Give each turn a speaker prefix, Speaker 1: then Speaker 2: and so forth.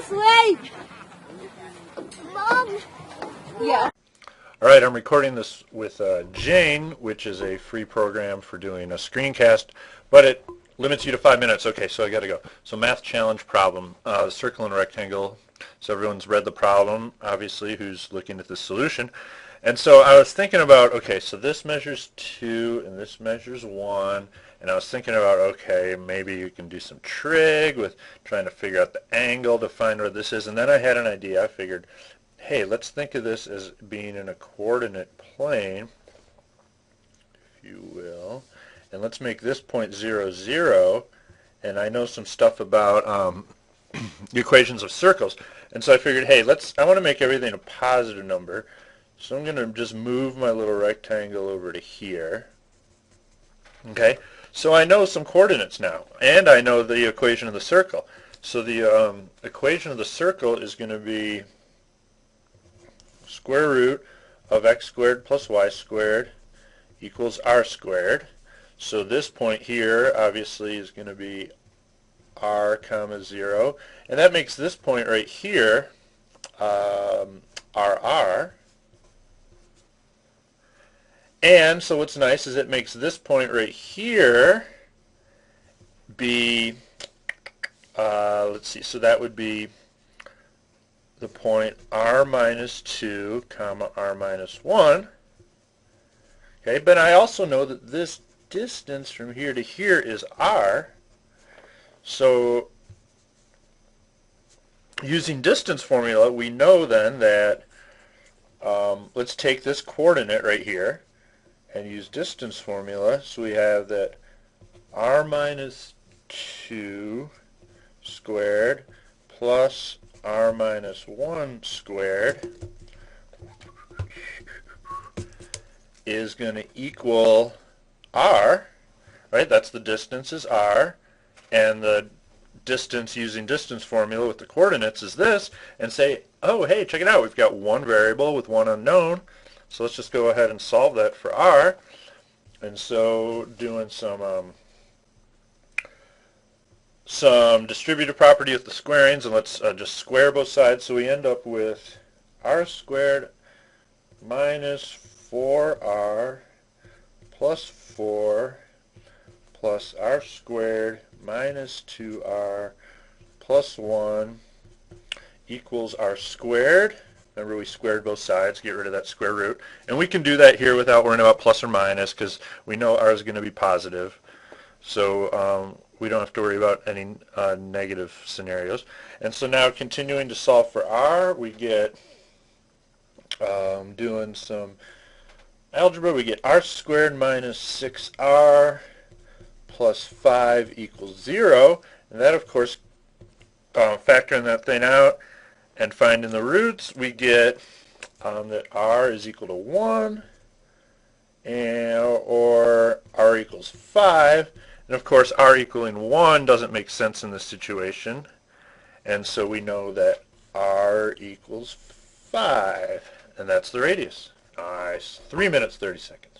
Speaker 1: Sleep! Mom! Yeah.
Speaker 2: All right, I'm recording this with Jane, which is a free program for doing a screencast, but it limits you to 5 minutes. Okay, so I got to go. So math challenge problem, circle and rectangle. So everyone's read the problem, obviously, who's looking at the solution. And so I was thinking about, okay, so this measures 2 and this measures 1. And I was thinking about, okay, maybe you can do some trig with trying to figure out the angle to find where this is. And then I had an idea. I figured, hey, let's think of this as being in a coordinate plane, if you will. And let's make this point 0, 0. And I know some stuff about the equations of circles. And so I figured, hey, I want to make everything a positive number. So I'm going to just move my little rectangle over to here. Okay, so I know some coordinates now, and I know the equation of the circle. So the equation of the circle is going to be square root of x squared plus y squared equals r squared. So this point here obviously is going to be r comma 0, and that makes this point right here rr. And so what's nice is it makes this point right here be, let's see, so that would be the point r minus 2 comma r minus 1. Okay, but I also know that this distance from here to here is r. So using distance formula, we know then that, let's take this coordinate right here and use distance formula. So we have that r minus 2 squared plus r minus 1 squared is going to equal r, right? That's the distance is r, and the distance using distance formula with the coordinates is this, and say, oh, hey, check it out. We've got one variable with one unknown. So let's just go ahead and solve that for r. And so doing some distributive property with the squarings, and let's just square both sides. So we end up with r squared minus 4r plus 4 plus r squared minus 2r plus 1 equals r squared. Remember, we squared both sides, get rid of that square root. And we can do that here without worrying about plus or minus, because we know r is going to be positive. So we don't have to worry about any negative scenarios. And so now continuing to solve for r, we get, doing some algebra, we get r squared minus 6r plus 5 equals 0. And that, of course, factoring that thing out and finding the roots, we get that r is equal to 1 or r equals 5. And of course, r equaling 1 doesn't make sense in this situation. And so we know that r equals 5. And that's the radius. Nice. 3 minutes, 30 seconds.